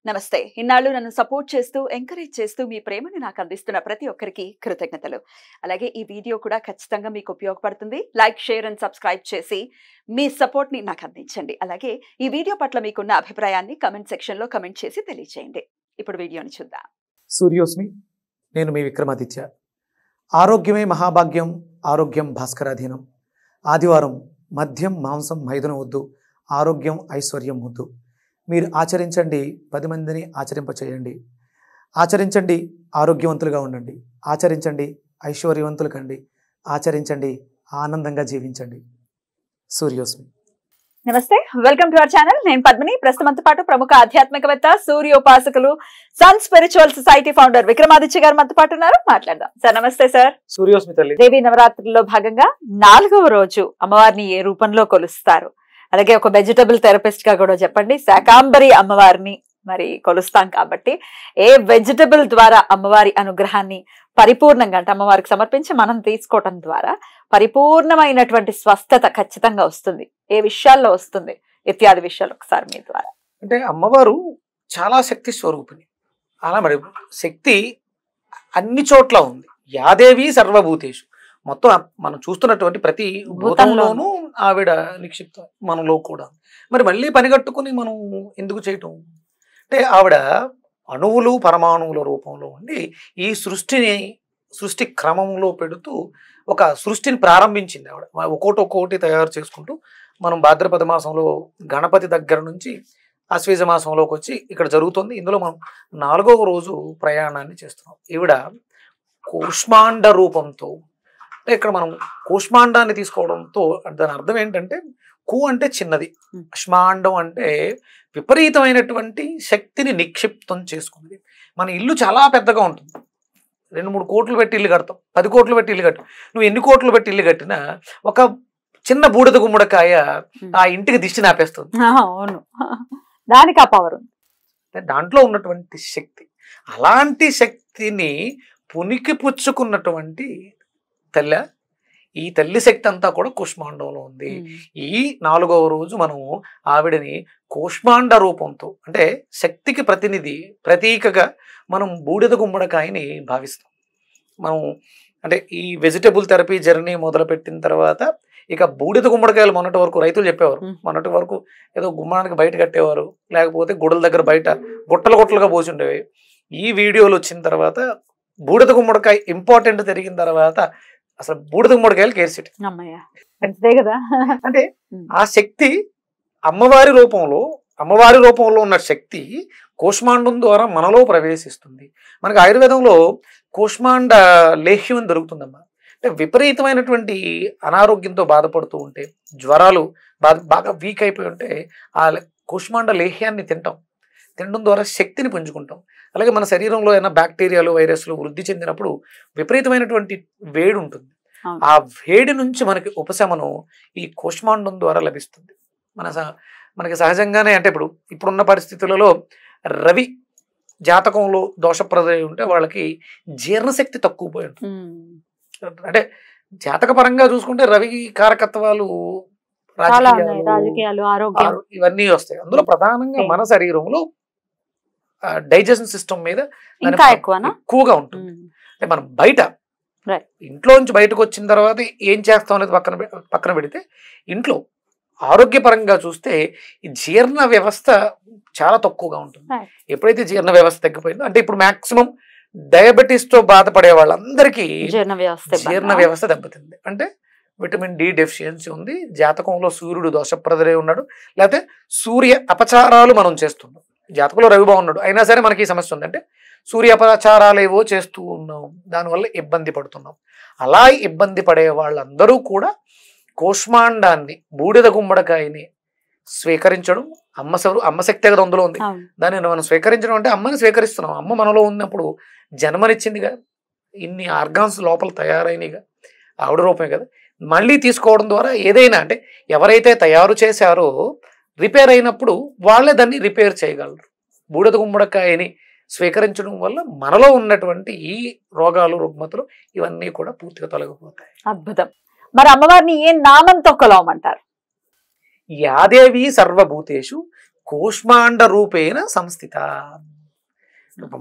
నమస్తే. ఇన్నాళ్ళు నన్ను సపోర్ట్ చేస్తూ, ఎంకరేజ్ చేస్తూ మీ ప్రేమని నాకు అందిస్తున్న ప్రతి ఒక్కరికి కృతజ్ఞతలు. అలాగే ఈ వీడియో కూడా ఖచ్చితంగా మీకు ఉపయోగపడుతుంది. లైక్, షేర్ అండ్ సబ్స్క్రైబ్ చేసి మీ సపోర్ట్‌ని నాకు అందించండి. అలాగే ఈ వీడియో పట్ల మీకున్న అభిప్రాయాన్ని కామెంట్ సెక్షన్‌లో కామెంట్ చేసి తెలియజేయండి. ఇప్పుడు వీడియోని చూద్దాం. సూర్యోస్మి, నేను మీ విక్రమాదిత్య. ఆరోగ్యమే మహాభాగ్యం, ఆరోగ్యం భాస్కరాధీనం. ఆదివారం మద్యం, మాంసం, మైదనం వద్దు, ఆరోగ్యం ఐశ్వర్యం వద్దు. మీరు ఆచరించండి, 10 మందిని ఆచరింపచేయండి. ఆచరించండి, ఆరోగ్యవంతులుగా ఉండండి. ఆచరించండి, ఐశ్వర్యవంతులు కండి. ఆచరించండి, ఆనందంగా జీవించండి. సూర్యోస్మి. నమస్తే, వెల్కమ్ టు అవర్ ఛానల్. నేను పద్మిని. ప్రస్తుతంతో పాటు ప్రముఖ ఆధ్యాత్మికవేత్త, సూర్యోపాసకులు, Sun Spiritual Society founder Vikramaditya గారు మనతో పాటు ఉన్నారు. మాట్లాడదాం. సార్ నమస్తే. సార్ సూర్యోస్మి తల్లి. దేవి నవరాత్రుల్లో భాగంగా 4వ రోజు అమ్మవారిని ఏ రూపంలో కొలుస్తారు? అలాగే ఒక వెజిటబుల్ థెరపిస్ట్ గా కూడా చెప్పండి. శాకాంబరి అమ్మవారిని మరి కొలుస్తాం కాబట్టి ఏ వెజిటబుల్ ద్వారా అమ్మవారి అనుగ్రహాన్ని పరిపూర్ణంగా అంటే అమ్మవారికి సమర్పించి మనం తీసుకోవటం ద్వారా పరిపూర్ణమైనటువంటి స్వస్థత ఖచ్చితంగా వస్తుంది? ఏ విషయాల్లో వస్తుంది ఇత్యాది విషయాలు ఒకసారి మీ ద్వారా. అంటే అమ్మవారు చాలా శక్తి స్వరూపిణి. అలా మరి శక్తి అన్ని చోట్ల ఉంది. యాదేవి సర్వభూతేషు. మొత్తం మనం చూస్తున్నటువంటి ప్రతి భూతంలోనూ ఆవిడ నిక్షిప్తం, మనలో కూడా. మరి మళ్ళీ పనిగట్టుకుని మనం ఎందుకు చేయటం అంటే, ఆవిడ అణువులు పరమాణువుల రూపంలో ఉండి ఈ సృష్టి క్రమంలో పెడుతూ ఒక సృష్టిని ప్రారంభించింది ఆవిడ. ఒక్కోటి తయారు చేసుకుంటూ మనం భాద్రపద మాసంలో గణపతి దగ్గర నుంచి ఆశ్వేజ మాసంలోకి వచ్చి ఇక్కడ జరుగుతుంది. ఇందులో మనం 4వ రోజు ప్రయాణాన్ని చేస్తున్నాం. ఈవిడ కూష్మాండ రూపంతో, అంటే ఇక్కడ మనం కూష్మాండాన్ని తీసుకోవడంతో దాని అర్థం ఏంటంటే, కు అంటే చిన్నది, అష్మాండం అంటే విపరీతమైనటువంటి శక్తిని నిక్షిప్తం చేసుకుంది. మన ఇల్లు చాలా పెద్దగా ఉంటుంది. 2-3 కోట్లు పెట్టి ఇల్లు కడతాం, 10 కోట్లు పెట్టి ఇల్లు కట్టాం. నువ్వు ఎన్ని కోట్లు పెట్టి ఇల్లు కట్టినా ఒక చిన్న బూడిద గుమ్మడికాయ ఆ ఇంటికి దిష్టి నాపేస్తుంది. అవును, దానికి ఆ పవర్ ఉంది, దాంట్లో ఉన్నటువంటి శక్తి. అలాంటి శక్తిని పునికి పుచ్చుకున్నటువంటి తల్లి, ఈ తల్లి శక్తి అంతా కూడా కూష్మాండంలో ఉంది. ఈ 4వ రోజు మనం ఆవిడని కూష్మాండ రూపంతో, అంటే శక్తికి ప్రతీకగా మనం బూడిద గుమ్మడికాయని భావిస్తాం. మనం అంటే ఈ వెజిటబుల్ థెరపీ జర్నీ మొదలుపెట్టిన తర్వాత ఇక బూడిద గుమ్మడికాయలు మొన్నటి వరకు రైతులు చెప్పేవారు. మొన్నటి వరకు ఏదో గుమ్మానికి బయట కట్టేవారు, లేకపోతే గుడుల దగ్గర బయట గుట్టలుగా పోసి ఉండేవి. ఈ వీడియోలు వచ్చిన తర్వాత బూడిద గుమ్మడికాయ ఇంపార్టెంట్ జరిగిన తర్వాత అసలు బూడిద గుమ్మడికాయలు కేర్సిటీ కదా. అంటే ఆ శక్తి అమ్మవారి రూపంలో ఉన్న శక్తి కూష్మాండం ద్వారా మనలో ప్రవేశిస్తుంది. మనకి ఆయుర్వేదంలో కూష్మాండ లేహ్యం అని దొరుకుతుందమ్మా. అంటే విపరీతమైనటువంటి అనారోగ్యంతో బాధపడుతూ ఉంటే, జ్వరాలు బాగా వీక్ అయిపోయి ఉంటే ఆ కూష్మాండ లేహ్యాన్ని తినడం ద్వారా శక్తిని పుంజుకుంటాం. అలాగే మన శరీరంలో ఏమైనా బ్యాక్టీరియాలు, వైరస్లు వృద్ధి చెందినప్పుడు విపరీతమైనటువంటి వేడి ఉంటుంది. ఆ వేడి నుంచి మనకి ఉపశమనం ఈ కూష్మాండం ద్వారా లభిస్తుంది. మనకి సహజంగానే, అంటే ఇప్పుడున్న పరిస్థితులలో రవి జాతకంలో దోషప్రదమై ఉంటే వాళ్ళకి జీర్ణశక్తి తక్కువ పోయి ఉంటుంది. అంటే జాతక పరంగా చూసుకుంటే రవి కారకత్వాలు, రాజకీయాలు, ఆరోగ్యం ఇవన్నీ వస్తాయి. అందులో ప్రధానంగా మన శరీరంలో డైజెషన్ సిస్టమ్ మీద ఎక్కువగా ఉంటుంది. అంటే మనం బయట ఇంట్లో నుంచి బయటకు వచ్చిన తర్వాత ఏం చేస్తాం అనేది పక్కన పెడితే, ఇంట్లో ఆరోగ్యపరంగా చూస్తే ఈ జీర్ణ వ్యవస్థ చాలా తక్కువగా ఉంటుంది. ఎప్పుడైతే జీర్ణ వ్యవస్థ తగ్గిపోయిందో, అంటే ఇప్పుడు మాక్సిమం డయాబెటీస్ తో బాధపడే వాళ్ళందరికీ జీర్ణ వ్యవస్థ దెబ్బతింది. అంటే విటమిన్ డి డెఫిషియన్సీ ఉంది, జాతకంలో సూర్యుడు దోషప్రదరై ఉన్నాడు, లేకపోతే సూర్య అపచారాలు మనం చేస్తున్నాం. జాతకంలో రవి బాగున్నాడు అయినా సరే మనకి ఈ సమస్య ఉంది. అంటే సూర్య అపచారాలు ఏవో చేస్తూ ఉన్నాం, దానివల్ల ఇబ్బంది పడుతున్నాం. అలా ఇబ్బంది పడే వాళ్ళందరూ కూడా కూష్మాండాన్ని, బూడిద గుమ్మడికాయని స్వీకరించడం, అమ్మ శక్తి కదా అందులో ఉంది, దాన్ని మనం స్వీకరించడం అంటే అమ్మని స్వీకరిస్తున్నాం. అమ్మ మనలో ఉన్నప్పుడు జన్మనిచ్చిందిగా, ఇన్ని ఆర్గాన్స్ లోపల తయారైనగా ఆవిడ రూపమే కదా. మళ్ళీ తీసుకోవడం ద్వారా ఏదైనా, అంటే ఎవరైతే తయారు చేశారో రిపేర్ అయినప్పుడు వాళ్ళే దాన్ని రిపేర్ చేయగలరు. బూడిద గుమ్మడికాయని స్వీకరించడం వల్ల మనలో ఉన్నటువంటి ఈ రోగాలు, రుగ్మతలు ఇవన్నీ కూడా పూర్తిగా తొలగిపోతాయి. అద్భుతం. మరి అమ్మవారిని ఏ నామంతో కొలవమంటారు? యాదేవి సర్వభూతేషు కూష్మాండ రూపేణ సంస్థిత.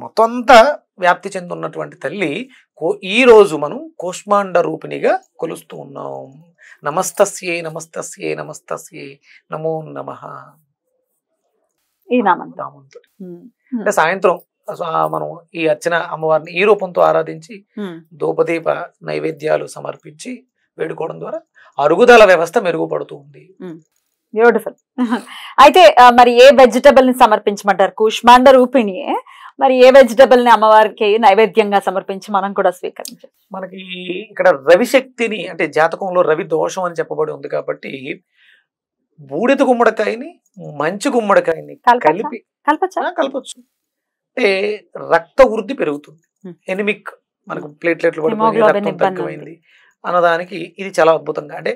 మొత్తం అంతా వ్యాప్తి చెంది ఉన్నటువంటి తల్లి ఈ రోజు మనం కూష్మాండ రూపిణిగా కొలుస్తూ ఉన్నాం. నమస్తస్యే నమస్తస్యే నమస్తస్యే నమో నమః. ఈ నామంతో అంటే సాయంత్రం మనం ఈ అర్చన అమ్మవారిని ఈ రూపంతో ఆరాధించి ధూపదీప నైవేద్యాలు సమర్పించి వేడుకోవడం ద్వారా అరుగుదల వ్యవస్థ మెరుగుపడుతూ ఉంది. బ్యూటిఫుల్. అయితే మరి ఏ వెజిటబుల్ ని సమర్పించమంటారు? కూష్మాండ రూపిణియే, మరి ఏ వెజిటబుల్ ని అమ్మవారికి నైవేద్యంగా సమర్పించి మనం కూడా స్వీకరించాలి? మనకి ఇక్కడ రవి శక్తిని అంటే జాతకంలో రవి దోషం అని చెప్పబడి ఉంది కాబట్టి బూడిద గుమ్మడికాయని మంచి గుమ్మడికాయని కలిపి కలపచ్చు. అంటే రక్త వృద్ధి పెరుగుతుంది. ఎనిమిక్ మనకు ప్లేట్లెట్లు పడిపోయి రక్తం తగ్గిపోయింది అన్నదానికి ఇది చాలా అద్భుతంగా అంటే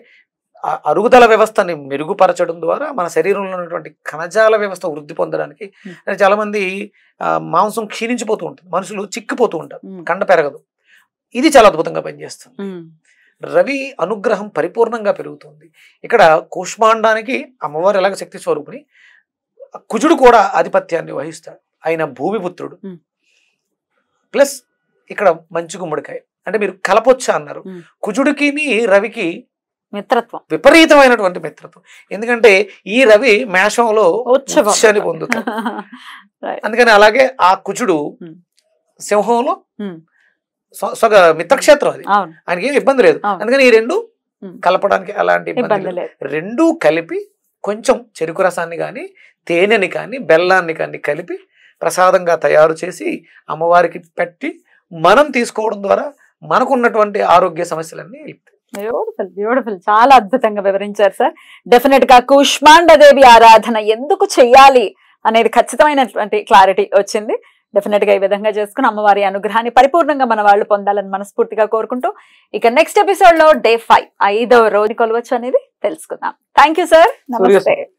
అరుగుదల వ్యవస్థని మెరుగుపరచడం ద్వారా మన శరీరంలో ఉన్నటువంటి కణజాల వ్యవస్థ వృద్ధి పొందడానికి. చాలా మంది మాంసం క్షీణించిపోతూ ఉంటుంది, మనుషులు చిక్కిపోతూ ఉంటారు, కండ పెరగదు. ఇది చాలా అద్భుతంగా పనిచేస్తుంది. రవి అనుగ్రహం పరిపూర్ణంగా పెరుగుతుంది. ఇక్కడ కూష్మాండానికి అమ్మవారు ఎలాగ శక్తి స్వరూపిణి, కుజుడు కూడా ఆధిపత్యాన్ని వహిస్తాడు, ఆయన భూమిపుత్రుడు. ప్లస్ ఇక్కడ మంచి గుమ్మడికాయ అంటే మీరు కలపొచ్చా అన్నారు. కుజుడికి రవికి మిత్రత్వం, విపరీతమైనటువంటి మిత్రత్వం. ఎందుకంటే ఈ రవి మేషంలో ఉచ్ఛని పొందుతాడు, అందుకని అలాగే ఆ కుజుడు సింహంలో మిత్రక్షేత్రం, అది ఆయనకి ఏం ఇబ్బంది లేదు. అందుకని ఈ రెండు కలపడానికి అలాంటి ఇబ్బంది లేదు. రెండూ కలిపి కొంచెం చెరుకు రసాన్ని కానీ తేనెని కానీ బెల్లాన్ని కానీ కలిపి ప్రసాదంగా తయారు చేసి అమ్మవారికి పెట్టి మనం తీసుకోవడం ద్వారా మనకున్నటువంటి ఆరోగ్య సమస్యలన్నీ బ్యూటిఫుల్ బ్యూటిఫుల్. చాలా అద్భుతంగా వివరించారు సార్. డెఫినెట్ గా కూష్మాండదేవి ఆరాధన ఎందుకు చెయ్యాలి అనేది ఖచ్చితమైనటువంటి క్లారిటీ వచ్చింది. డెఫినెట్ గా ఈ విధంగా చేసుకుని అమ్మవారి అనుగ్రహాన్ని పరిపూర్ణంగా మన వాళ్ళు పొందాలని మనస్ఫూర్తిగా కోరుకుంటూ ఇక నెక్స్ట్ ఎపిసోడ్ లో డే 5 5వ రోజు కొలవచ్చు అనేది తెలుసుకుందాం. Thank you sir. నమస్తే.